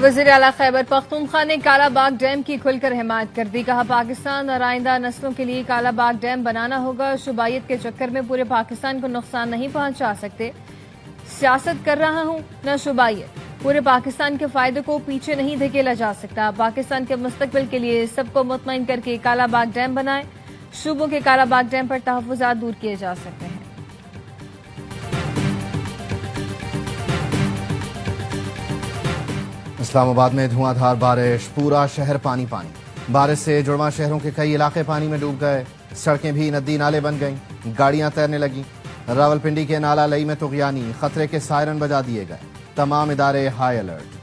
وزیر اعلیٰ خیبر پختونخوا نے کالا باغ ڈیم کی کھل کر حمایت کر دی. کہا پاکستان اور آئندہ نسلوں کے لیے کالا باغ ڈیم بنانا ہوگا. شبائیت کے چکر میں پورے پاکستان کو نقصان نہیں پہنچا سکتے. سیاست کر رہا ہوں نہ شبائیت. پورے پاکستان کے فائدے کو پیچھے نہیں دھکیلا جا سکتا. پاکستان کے مستقبل کے لیے سب کو مطمئن کر کے کالا باغ ڈیم بنائیں. صوبوں کے کالا باغ ڈیم پر تحفظات دور کیے جا سکتے ہیں. اسلام آباد میں دھواں دھار بارش، پورا شہر پانی پانی. بارش سے جڑواں شہروں کے کئی علاقے پانی میں ڈوب گئے. سڑکیں بھی ندی نالے بن گئیں، گاڑیاں تیرنے لگیں. راولپنڈی کے نالہ لئی میں طغیانی، خطرے کے سائرن بجا دیے گئے. تمام ادارے ہائی الرٹ.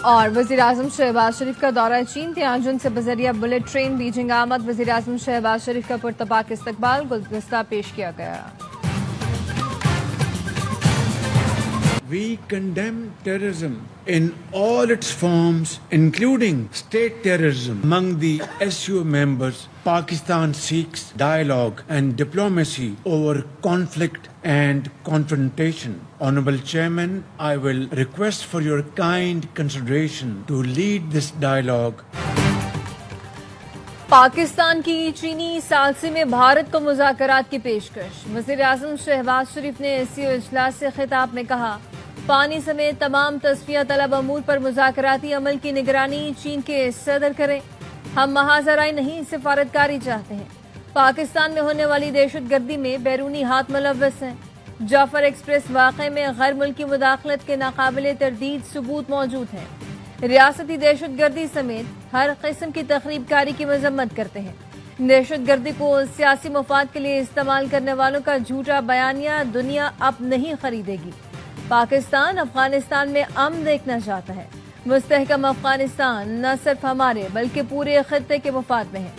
اور وزیر اعظم شہباز شریف کا دورہ چین. تیانجن سے بذریعہ بلٹ ٹرین بیجنگ آمد. وزیر اعظم شہباز شریف کا پرتپاک استقبال گلدستہ پیش کیا گیا. We condemn terrorism in all its forms, including state terrorism. Among the SCO members, Pakistan seeks dialogue and diplomacy over conflict and confrontation. Honorable Chairman, I will request for your kind consideration to lead this dialogue. Pakistan کی چینی ثالثی میں بھارت کو مذاکرات کی پیشکش. وزیر اعظم شہباز شریف نے SCO اجلاس سے خطاب میں کہا پانی سمیت تمام تصفیہ طلب امور پر مذاکراتی عمل کی نگرانی چین کے صدر کریں. ہم محاذ آرائی نہیں، سفارتکاری چاہتے ہیں. پاکستان میں ہونے والی دہشت گردی میں بیرونی ہاتھ ملوث ہیں. جعفر ایکسپریس واقعے میں غیر ملکی مداخلت کے ناقابل تردید ثبوت موجود ہیں. ریاستی دہشت گردی سمیت ہر قسم کی تخریب کاری کی مذمت کرتے ہیں. دہشت گردی کو سیاسی مفاد کے لیے استعمال کرنے والوں کا جھوٹا بیانیہ دنیا اب نہیں خریدے گی. پاکستان افغانستان میں امن دیکھنا چاہتا ہے. مستحکم افغانستان نہ صرف ہمارے بلکہ پورے خطے کے مفاد میں ہے.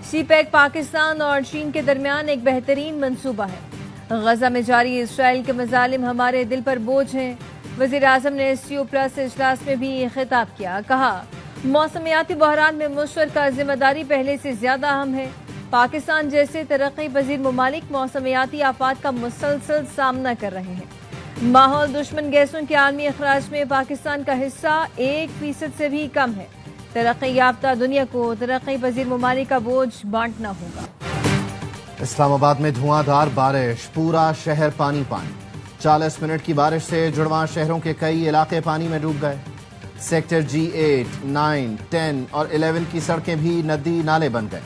سی پیک پاکستان اور چین کے درمیان ایک بہترین منصوبہ ہے. غزہ میں جاری اسرائیل کے مظالم ہمارے دل پر بوجھ ہیں. وزیر اعظم نے SCO پلس اجلاس میں بھی خطاب کیا. کہا موسمیاتی بحران میں مشترکہ ذمہ داری پہلے سے زیادہ اہم ہے. پاکستان جیسے ترقی پذیر ممالک موسمیاتی آفات کا مسلسل سامنا کر رہے ہیں. ماحول دشمن گیسوں کے عالمی اخراج میں پاکستان کا حصہ 1% سے بھی کم ہے. ترقی یافتہ دنیا کو ترقی پذیر ممالک کا بوجھ بانٹنا ہوگا. اسلام آباد میں دھواں دھار بارش، پورا شہر پانی پانی. 40 منٹ کی بارش سے جڑواں شہروں کے کئی علاقے پانی میں ڈوب گئے. سیکٹر G8، 9، 10 اور 11 کی سڑکیں بھی ندی نالے بن گئے.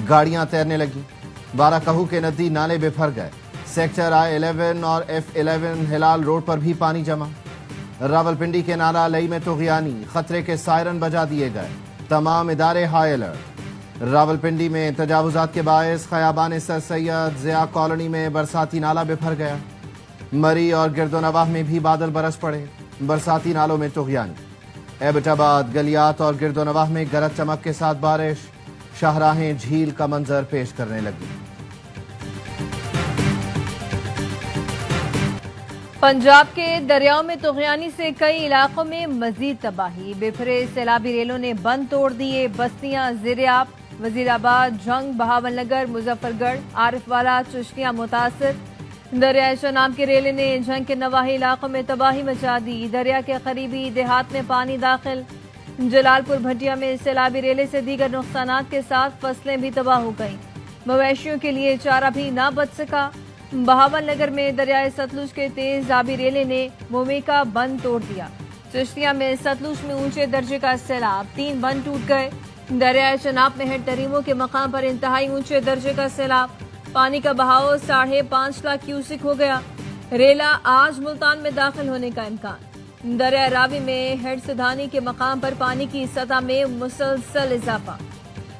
گاڑیاں تیرنے لگیں. بارہ کہو کے ندی نالے بفر گئے. سیکٹر I11 اور F11 ہلال روڈ پر بھی پانی جمع. راولپنڈی کے نالہ لئی میں طغیانی، خطرے کے سائرن بجا دیے گئے. تمام ادارے ہائی الرٹ. راولپنڈی میں تجاوزات کے باعث خیابان سر سید ضیاء کالونی میں برساتی نالہ بفر گیا. مری اور گرد و نواح میں بھی بادل برس پڑے. برساتی نالوں میں طغیانی. ایبٹ آباد، گلیات اور گرد و نواح میں گرج چمک کے ساتھ بارش. شاہراہیں جھیل کا منظر پیش کرنے لگی. پنجاب کے دریاؤں میں طغیانی سے کئی علاقوں میں مزید تباہی. بفرے سیلابی ریلوں نے بند توڑ دیے. بستیاں زیر آب. وزیر آباد، جھنگ، بہاول نگر، مظفر گڑھ، عارف والا، چشتیاں متاثر. دریائے چناب کے ریلے نے جھنگ کے نواحی علاقوں میں تباہی مچا دی. دریا کے قریبی دیہات میں پانی داخل. جلال پور بھٹیا میں سیلابی ریلے سے دیگر نقصانات کے ساتھ فصلیں بھی تباہ ہو گئیں. مویشیوں کے لیے چارہ بھی نہ بچ سکا. بہاول نگر میں دریائے ستلج کے تیز آبی ریلے نے مومی کا بند توڑ دیا. چشتیاں میں ستلج میں اونچے درجے کا سیلاب، 3 بند ٹوٹ گئے. دریائے چناب میں ہیڈ تریموں کے مقام پر انتہائی اونچے درجے کا سیلاب. پانی کا بہاؤ 5.5 لاکھ کیوسک ہو گیا. ریلا آج ملتان میں داخل ہونے کا امکان. دریائے راوی میں ہیڈ سدھانی کے مقام پر پانی کی سطح میں مسلسل اضافہ.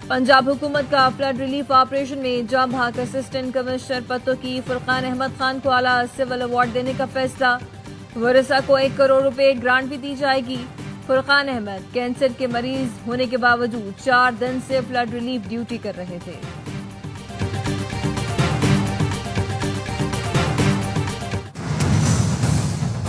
پنجاب حکومت کا فلڈ ریلیف آپریشن میں جام بھاگ اسسٹنٹ کمشنر پتو کی فرقان احمد خان کو اعلیٰ سول ایوارڈ دینے کا فیصلہ. ورثاء کو 1 کروڑ روپے گرانٹ بھی دی جائے گی. فرقان احمد کینسر کے مریض ہونے کے باوجود 4 دن سے فلڈ ریلیف ڈیوٹی کر رہے تھے.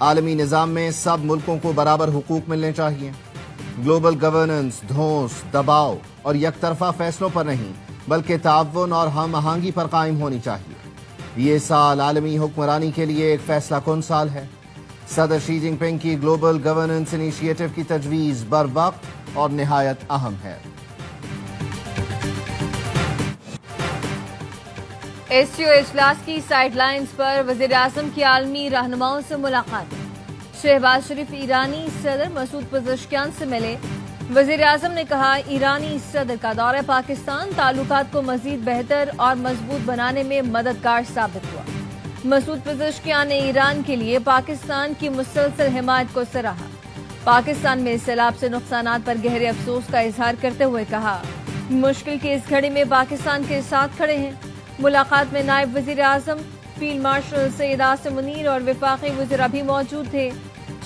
عالمی نظام میں سب ملکوں کو برابر حقوق ملنے چاہیے۔ گلوبل گورننس دھوس، دباؤ اور یک طرفہ فیصلوں پر نہیں بلکہ تعاون اور ہم آہنگی پر قائم ہونی چاہیے۔ یہ سال عالمی حکمرانی کے لیے ایک فیصلہ کن سال ہے۔ صدر شی جن پنگ کی گلوبل گورننس انیشیٹو کی تجویز بر وقت اور نہایت اہم ہے۔ SCO اجلاس کی سائیڈ لائنز پر وزیر اعظم کی عالمی رہنماؤں سے ملاقات۔ شہباز شریف ایرانی صدر مسعود پزشکیان سے ملے۔ وزیر اعظم نے کہا ایرانی صدر کا دورہ پاکستان تعلقات کو مزید بہتر اور مضبوط بنانے میں مددگار ثابت ہوا۔ مسعود پزشکیان نے ایران کے لیے پاکستان کی مسلسل حمایت کو سراہا۔ پاکستان میں سیلاب سے نقصانات پر گہرے افسوس کا اظہار کرتے ہوئے کہا مشکل کی اس گھڑی میں پاکستان کے ساتھ کھڑے ہیں۔ ملاقات میں نائب وزیر اعظم فیلڈ مارشل سید عاصم منیر اور وفاقی وزراء بھی موجود تھے۔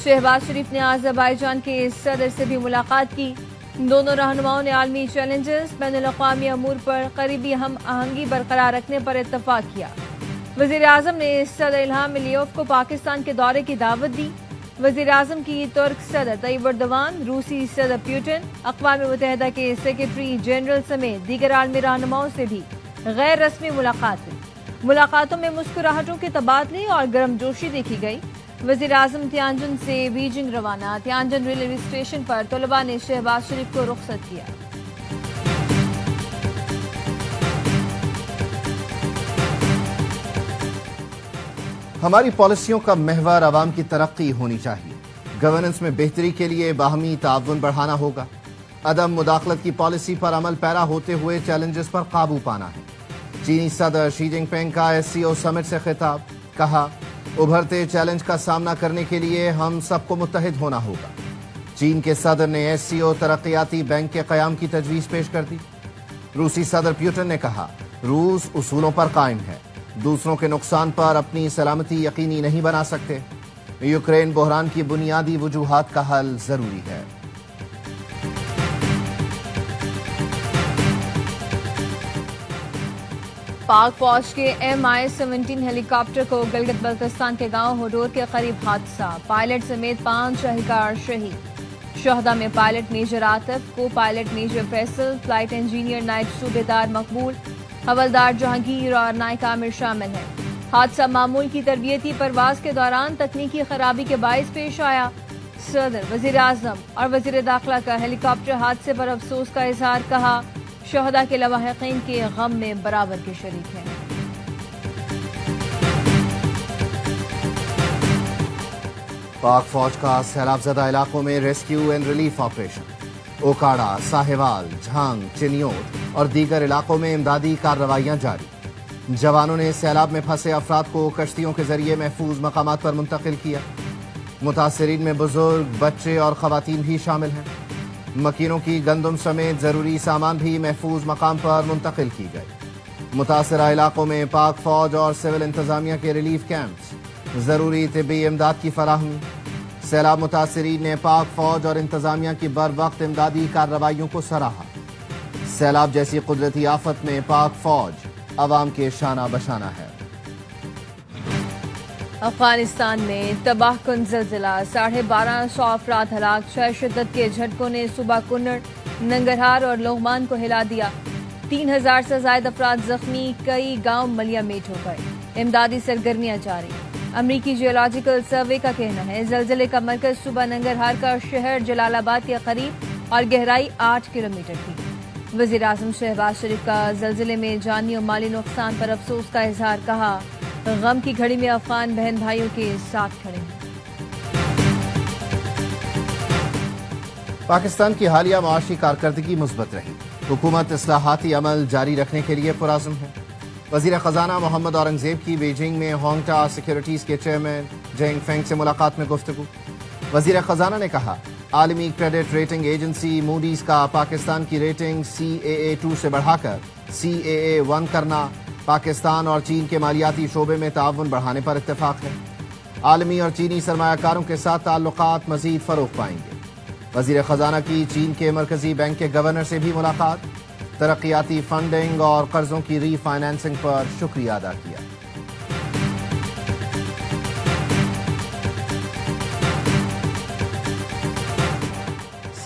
شہباز شریف نے آذربائیجان کے صدر سے بھی ملاقات کی۔ دونوں رہنماؤں نے عالمی چیلنجز، بین الاقوامی امور پر قریبی ہم آہنگی برقرار رکھنے پر اتفاق کیا۔ وزیر اعظم نے صدر الہام علیوف کو پاکستان کے دورے کی دعوت دی۔ وزیر اعظم کی ترک صدر طیب اردوان، روسی صدر پیوٹن، اقوام متحدہ کے سیکرٹری جنرل سمیت دیگر عالمی رہنماؤں سے بھی غیر رسمی ملاقات ہوئی۔ ملاقاتوں میں مسکراہٹوں کے تبادلے اور گرم جوشی دیکھی گئی۔ وزیر اعظم تیانجن سے بیجنگ روانہ۔ تیانجن ریلوے اسٹیشن پر طلباء نے شہباز شریف کو رخصت کیا۔ ہماری پالیسیوں کا محور عوام کی ترقی ہونی چاہیے۔ گورننس میں بہتری کے لیے باہمی تعاون بڑھانا ہوگا۔ عدم مداخلت کی پالیسی پر عمل پیرا ہوتے ہوئے چیلنجز پر قابو پانا ہے۔ چینی صدر شی جن پنگ کا SCO سمٹ سے خطاب، کہا ابھرتے چیلنج کا سامنا کرنے کے لیے ہم سب کو متحد ہونا ہوگا۔ چین کے صدر نے SCO ترقیاتی بینک کے قیام کی تجویز پیش کر دی۔ روسی صدر پیوٹن نے کہا روس اصولوں پر قائم ہے، دوسروں کے نقصان پر اپنی سلامتی یقینی نہیں بنا سکتے۔ یوکرین بحران کی بنیادی وجوہات کا حل ضروری ہے۔ پاک فوج کے MI-17 ہیلی کاپٹر کو گلگت بلتستان کے گاؤں ہوڈور کے قریب حادثہ، پائلٹ سمیت 5 اہلکار شہید۔ شہداء میں pilot major Atif, co-pilot major Faisal, flight engineer نائب صوبیدار مقبول، حوالدار جہانگیر اور نائک عامر شامل ہیں۔ حادثہ معمول کی تربیتی پرواز کے دوران تکنیکی خرابی کے باعث پیش آیا۔ صدر، وزیر اعظم اور وزیر داخلہ کا ہیلی کاپٹر حادثے پر افسوس کا اظہار، کہا شہداء کے لواحقین کے غم میں برابر کے شریک ہیں۔ پاک فوج کا سیلاب زدہ علاقوں میں rescue and relief operation. Okara, Sahiwal, Jhang, Chiniot اور دیگر علاقوں میں امدادی کارروائیاں جاری۔ جوانوں نے سیلاب میں پھنسے افراد کو کشتیوں کے ذریعے محفوظ مقامات پر منتقل کیا۔ متاثرین میں بزرگ، بچے اور خواتین بھی شامل ہیں۔ مکینوں کی گندم سمیت ضروری سامان بھی محفوظ مقام پر منتقل کی گئے۔ متاثرہ علاقوں میں پاک فوج اور سول انتظامیہ کے ریلیف کیمپس، ضروری طبی امداد کی فراہمی۔ سیلاب متاثرین نے پاک فوج اور انتظامیہ کی بر وقت امدادی کارروائیوں کو سراہا۔ سیلاب جیسی قدرتی آفت میں پاک فوج عوام کے شانہ بشانہ ہے۔ افغانستان میں تباہ کن زلزلہ، 1250 افراد ہلاک، 6 شدت کے جھٹکوں نے صوبہ کنڑ، ننگرہار اور لغمان کو ہلا دیا۔ 3000 سے زائد افراد زخمی، کئی گاؤں ملیا میٹ ہو گئے۔ امدادی سرگرمیاں جاری۔ امریکی جیولوجیکل سروے کا کہنا ہے زلزلے کا مرکز صوبہ ننگرہار کا شہر جلال آباد کے قریب اور گہرائی 8 کلومیٹر تھی۔ وزیر اعظم شہباز شریف کا زلزلے میں جانی و مالی نقصان پر افسوس کا اظہار، کہا غم کی گھڑی میں افغان بہن بھائیوں کے ساتھ کھڑے ہیں۔ پاکستان کی حالیہ معاشی کارکردگی مثبت رہی۔ حکومت اصلاحاتی عمل جاری رکھنے کے لیے پرعزم ہے۔ وزیر خزانہ محمد اورنگزیب کی بیجنگ میں ہانگٹا سیکیورٹیز کے چیئرمین جینگ فینگ سے ملاقات میں گفتگو۔ وزیر خزانہ نے کہا عالمی کریڈٹ ریٹنگ ایجنسی موڈیز کا پاکستان کی ریٹنگ CAA2 سے بڑھا کر CAA1 کرنا پاکستان اور چین کے مالیاتی شعبے میں تعاون بڑھانے پر اتفاق ہے۔ عالمی اور چینی سرمایہ کاروں کے ساتھ تعلقات مزید فروغ پائیں گے۔ وزیر خزانہ کی چین کے مرکزی بینک کے گورنر سے بھی ملاقات، ترقیاتی فنڈنگ اور قرضوں کی ری فائنانسنگ پر شکریہ ادا کیا۔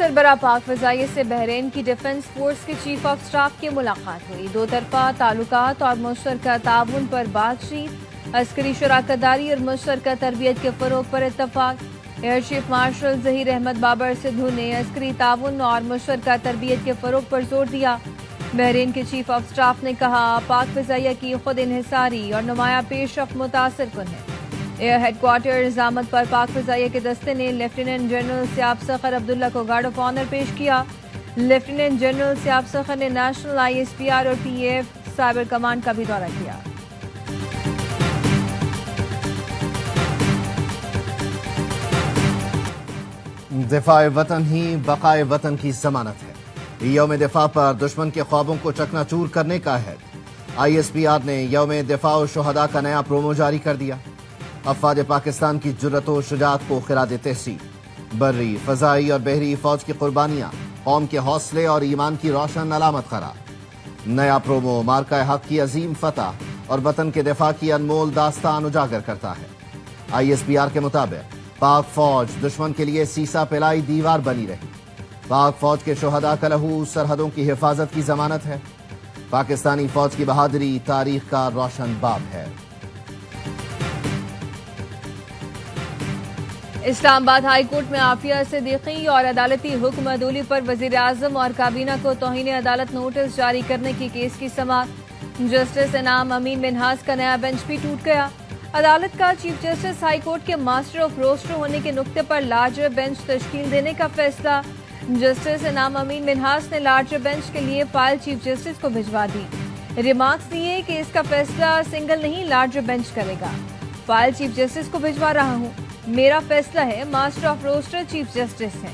سربراہ پاک فضائیہ سے بحرین کی ڈیفنس فورس کے چیف آف سٹاف کی ملاقات ہوئی. دو طرفہ تعلقات اور مشترکہ تعاون پر بات چیت. عسکری شراکت داری اور مشترکہ تربیت کے فروغ پر اتفاق. Air chief marshal Zaheer Ahmed Babar Sidhu نے عسکری تعاون اور مشترکہ تربیت کے فروغ پر زور دیا. بحرین کے چیف آف سٹاف نے کہا پاک فضائیہ کی خود انحصاری اور نمایاں پیش رفت متاثر کن ہے. ایئر ہیڈ کوارٹر نظامت پر پاک فضائیہ کے دستے نے لیفٹیننٹ جنرل سیاب سخر عبداللہ کو گارڈ آف آنر پیش کیا. لیفٹیننٹ جنرل سیاب سخر نے نیشنل ISPR اور PAF سائبر کمانڈ کا بھی دورہ کیا. دفاع وطن ہی بقائے وطن کی ضمانت ہے. یوم دفاع پر دشمن کے خوابوں کو چکنا چور کرنے کا عہد. ISPR نے یوم دفاع و شہداء کا نیا پرومو جاری کر دیا. افواج پاکستان کی جرأت و شجاعت کو خراج تحسین. بری، فضائی اور بحری فوج کی قربانیاں قوم کے حوصلے اور ایمان کی روشن علامت قرار. نیا پرومو مارکہ حق کی عظیم فتح اور وطن کے دفاع کی انمول داستان اجاگر کرتا ہے. ISPR کے مطابق پاک فوج دشمن کے لیے سیسا پلائی دیوار بنی رہی. پاک فوج کے شہداء کا لہو سرحدوں کی حفاظت کی ضمانت ہے. پاکستانی فوج کی بہادری تاریخ کا روشن باب ہے. اسلام آباد ہائی کورٹ میں عافیہ صدیقی اور عدالتی حکم عدولی پر وزیر اعظم اور کابینہ کو توہین عدالت نوٹس جاری کرنے کی کیس کی سماعت. جسٹس انعام امین منہاس کا نیا بینچ بھی ٹوٹ گیا. عدالت کا چیف جسٹس ہائی کورٹ کے ماسٹر آف روسٹر ہونے کے نقطے پر لارجر بینچ تشکیل دینے کا فیصلہ. جسٹس انعام امین منہاس نے لارجر بینچ کے لیے فائل چیف جسٹس کو بھجوا دی. ریمارکس دیے کہ اس کا فیصلہ سنگل نہیں لارجر بینچ کرے گا. فائل چیف جسٹس کو بھجوا رہا ہوں. میرا فیصلہ ہے. Master of roster chief justice ہیں.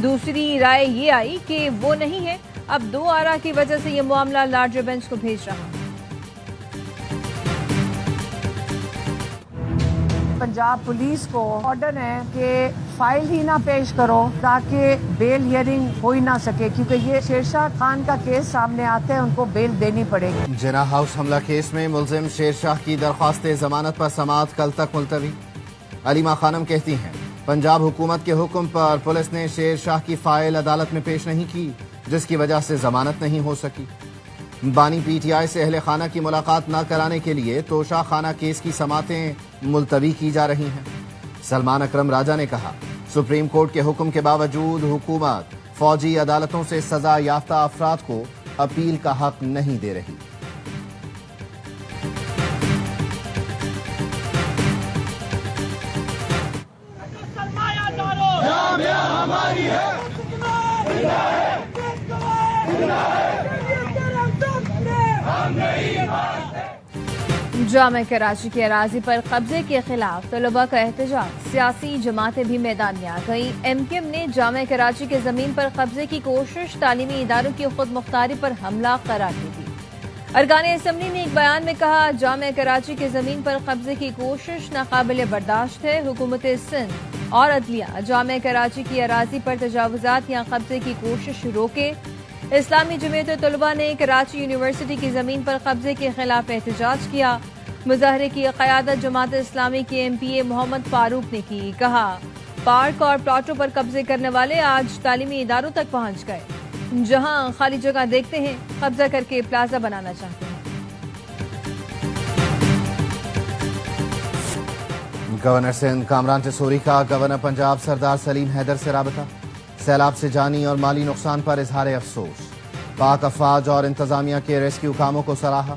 دوسری رائے یہ آئی کہ وہ نہیں ہے. اب دو آرا کی وجہ سے یہ معاملہ لارجر بینچ کو بھیج رہا ہوں. پنجاب پولیس کو آرڈر ہے کہ فائل ہی نہ پیش کرو تاکہ بیل ہیئرنگ ہو ہی نہ سکے، کیونکہ یہ شیرشاہ خان کا کیس سامنے آتا ہے، ان کو بیل دینی پڑے گی. جناح ہاؤس حملہ کیس میں ملزم شیرشاہ کی درخواست ضمانت پر سماعت کل تک ملتوی. علیمہ خانم کہتی ہیں پنجاب حکومت کے حکم پر پولیس نے شیرشاہ کی فائل عدالت میں پیش نہیں کی، جس کی وجہ سے ضمانت نہیں ہو سکی. بانی PTI سے اہل خانہ کی ملاقات نہ کرانے کے لیے توشہ خانہ کیس کی سماعتیں ملتوی کی جا رہی ہیں. سلمان اکرم راجہ نے کہا سپریم کورٹ کے حکم کے باوجود حکومت فوجی عدالتوں سے سزا یافتہ افراد کو اپیل کا حق نہیں دے رہی. جامع کراچی کے اراضی پر قبضے کے خلاف طلباء کا احتجاج. سیاسی جماعتیں بھی میدان میں آ گئی. MKM نے جامع کراچی کے زمین پر قبضے کی کوشش تعلیمی اداروں کی خود مختاری پر حملہ قرار دی تھی. ارکان اسمبلی نے ایک بیان میں کہا جامع کراچی کے زمین پر قبضے کی کوشش ناقابل برداشت ہے. حکومت سندھ اور عدلیہ جامع کراچی کی اراضی پر تجاوزات یا قبضے کی کوشش روکے. اسلامی جمعیت طلباء نے کراچی یونیورسٹی کی زمین پر قبضے کے خلاف احتجاج کیا. مظاہرے کی قیادت جماعت اسلامی کے MPA محمد فاروق نے کی. کہا پارک اور پلاٹوں پر قبضے کرنے والے آج تعلیمی اداروں تک پہنچ گئے. جہاں خالی جگہ دیکھتے ہیں قبضہ کر کے پلازا بنانا چاہتے ہیں. گورنر سندھ کامران ٹسوری کا گورنر پنجاب سردار سلیم حیدر سے رابطہ. سیلاب سے جانی اور مالی نقصان پر اظہار افسوس. پاک افواج اور انتظامیہ کے ریسکیو کاموں کو سراہا.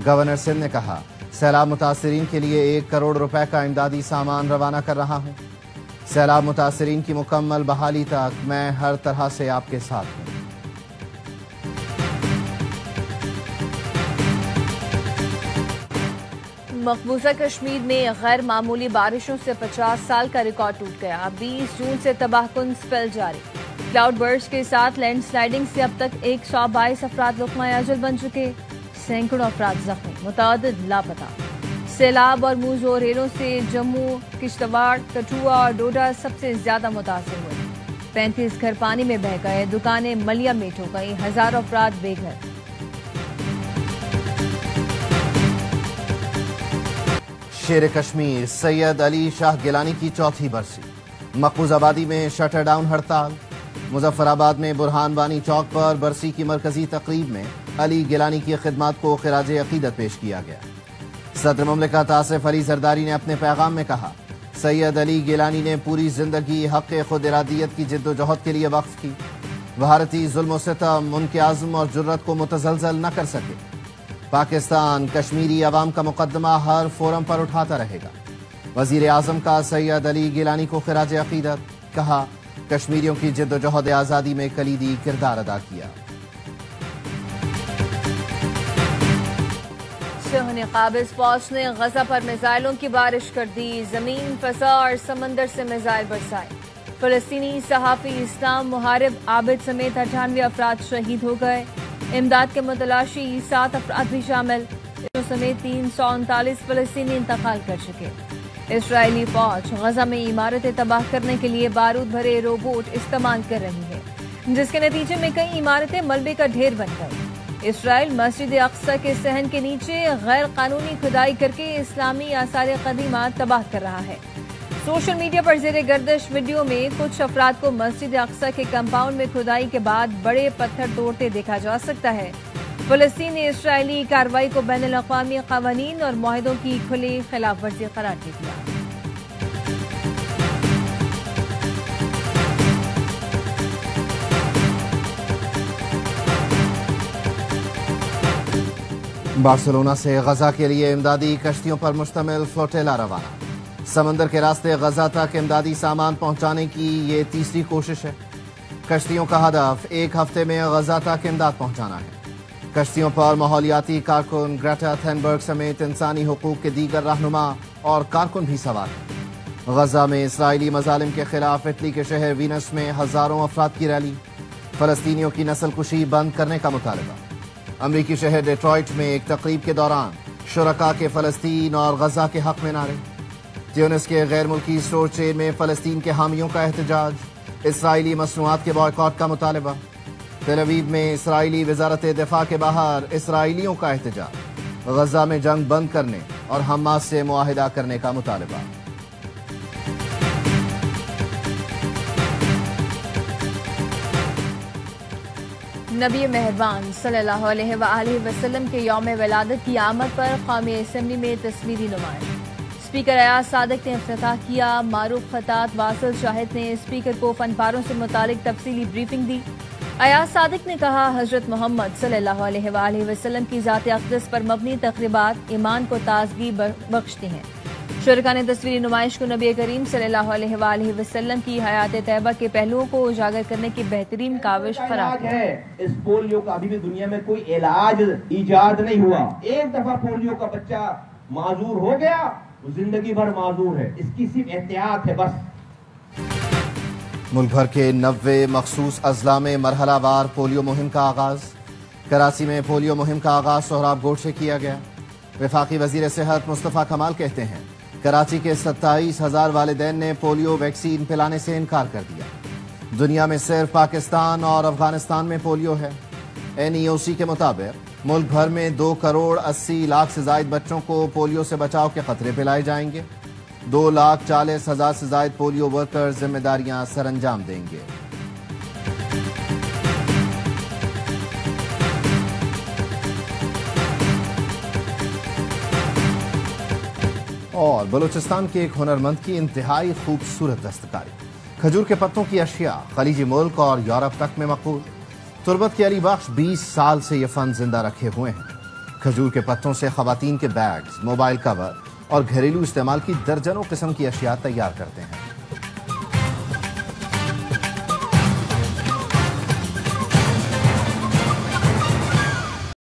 گورنر سندھ نے کہا سیلاب متاثرین کے لیے 1 کروڑ روپے کا امدادی سامان روانہ کر رہا ہوں. سیلاب متاثرین کی مکمل بحالی تک میں ہر طرح سے آپ کے ساتھ ہوں. مقبوضہ کشمیر میں غیر معمولی بارشوں سے 50 سال کا ریکارڈ ٹوٹ گیا. 20 جون سے تباہ کن سپیل جاری. کلاؤڈ برسٹ کے ساتھ لینڈ سلائیڈنگ سے اب تک 122 افراد لقمہ اجل بن چکے. سینکڑوں افراد زخمی، متعدد لاپتہ. سیلاب اور موزوں ریلوں سے جموں، کشتواڑ، کٹھوعہ اور ڈوڈا سب سے زیادہ متاثر ہوئے. 35 گھر پانی میں بہہ گئے. دکانیں ملیا میٹ ہو گئیں. ہزاروں افراد بے گھر. شیر کشمیر سید علی شاہ گیلانی کی چوتھی برسی. مقبوضہ آبادی میں شٹر ڈاؤن ہڑتال. مظفر آباد میں برہان وانی چوک پر برسی کی مرکزی تقریب میں علی گیلانی کی خدمات کو خراج عقیدت پیش کیا گیا۔ صدر مملکت آصف علی زرداری نے اپنے پیغام میں کہا، سید علی گیلانی نے پوری زندگی حق خود ارادیت کی جد و جہد کے لیے وقف کی۔ بھارتی ظلم و ستم ان کے عزم اور جرت کو متزلزل نہ کر سکے۔ پاکستان کشمیری عوام کا مقدمہ ہر فورم پر اٹھاتا رہے گا۔ وزیر اعظم کا سید علی گیلانی کو خراج عقیدت، کہا کشمیریوں کی جد و جہد آزادی میں کلیدی کردار ادا کیا۔ صہیونی قابض فوج نے غزہ پر میزائلوں کی بارش کر دی، زمین، فضا اور سمندر سے میزائل برسائے۔ فلسطینی صحافی اسلام محارب عابد سمیت 98 افراد شہید ہو گئے۔ امداد کے متلاشی 7 افراد بھی شامل، ان سمیت 339 فلسطینی انتقال کر چکے۔ اسرائیلی فوج غزہ میں عمارتیں تباہ کرنے کے لیے بارود بھرے روبوٹ استعمال کر رہی ہے، جس کے نتیجے میں کئی عمارتیں ملبے کا ڈھیر بن گئی۔ اسرائیل مسجد اقصی کے صحن کے نیچے غیر قانونی کھدائی کر کے اسلامی آثار قدیمہ تباہ کر رہا ہے۔ سوشل میڈیا پر زیر گردش ویڈیو میں کچھ افراد کو مسجد اقصی کے کمپاؤنڈ میں کھدائی کے بعد بڑے پتھر توڑتے دیکھا جا سکتا ہے۔ فلسطین نے اسرائیلی کارروائی کو بین الاقوامی قوانین اور معاہدوں کی کھلی خلاف ورزی قرار دے دیا۔ بارسلونا سے غزہ کے لیے امدادی کشتیوں پر مشتمل فلوٹیلا روانہ۔ سمندر کے راستے غزہ تک امدادی سامان پہنچانے کی یہ تیسری کوشش ہے۔ کشتیوں کا ہدف ایک ہفتے میں غزہ تک امداد پہنچانا ہے۔ کشتیوں پر ماحولیاتی کارکن گریٹا تھنبرگ سمیت انسانی حقوق کے دیگر رہنما اور کارکن بھی سوار ہیں۔ غزہ میں اسرائیلی مظالم کے خلاف اٹلی کے شہر وینس میں ہزاروں افراد کی ریلی، فلسطینیوں کی نسل کشی بند کرنے کا مطالبہ۔ امریکی شہر ڈیٹرائٹ میں ایک تقریب کے دوران شرکاء کے فلسطین اور غزہ کے حق میں نعرے۔ تیونس کے غیر ملکی اسٹور چین میں فلسطین کے حامیوں کا احتجاج، اسرائیلی مصنوعات کے بائیکاٹ کا مطالبہ۔ تل ابیب میں اسرائیلی وزارت دفاع کے باہر اسرائیلیوں کا احتجاج، غزہ میں جنگ بند کرنے اور حماس سے معاہدہ کرنے کا مطالبہ۔ نبی مہربان صلی اللہ علیہ وآلہ وسلم کے یوم ولادت کی آمد پر قومی اسمبلی میں تصویری نمائش۔ اسپیکر ایاز صادق نے افتتاح کیا۔ معروف خطاط واصل شاہد نے اسپیکر کو فن پاروں سے متعلق تفصیلی بریفنگ دی۔ ایاز صادق نے کہا، حضرت محمد صلی اللہ علیہ وآلہ وسلم کی ذات اقدس پر مبنی تقریبات ایمان کو تازگی بخشتی ہیں۔ شرکاء نے تصویری نمائش کو نبی کریم صلی اللہ علیہ وآلہ وسلم کی حیات طیبہ کے پہلوؤں کو اجاگر کرنے کی بہترین کاوش قرار دیا۔ اس پولیو کا ابھی بھی دنیا میں کوئی علاج ایجاد نہیں ہوا۔ ایک دفعہ پولیو کا بچہ معذور ہو گیا، زندگی بھر معذور ہے، اس کی صرف احتیاط ہے بس۔ ملک بھر کے 90 مخصوص اضلاع میں مرحلہ وار پولیو مہم کا آغاز۔ کراچی میں پولیو مہم کا آغاز سہراب گوٹ سے کیا گیا۔ وفاقی وزیر صحت مصطفیٰ کمال کہتے ہیں، کراچی کے 27,000 والدین نے پولیو ویکسین پلانے سے انکار کر دیا۔ دنیا میں صرف پاکستان اور افغانستان میں پولیو ہے۔ NEOC کے مطابق ملک بھر میں 2,80,00,000 سے زائد بچوں کو پولیو سے بچاؤ کے قطرے پلائے جائیں گے۔ 2,40,000 سے زائد پولیو ورکر ذمہ داریاں سر انجام دیں گے۔ اور بلوچستان کے ایک ہنرمند کی انتہائی خوبصورت دستکاری، کھجور کے پتوں کی اشیاء خلیجی ملک اور یورپ تک میں مقبول۔ تربت کے علی بخش 20 سال سے یہ فن زندہ رکھے ہوئے ہیں۔ کھجور کے پتوں سے خواتین کے بیگز، موبائل کور اور گھریلو استعمال کی درجنوں قسم کی اشیاء تیار کرتے ہیں۔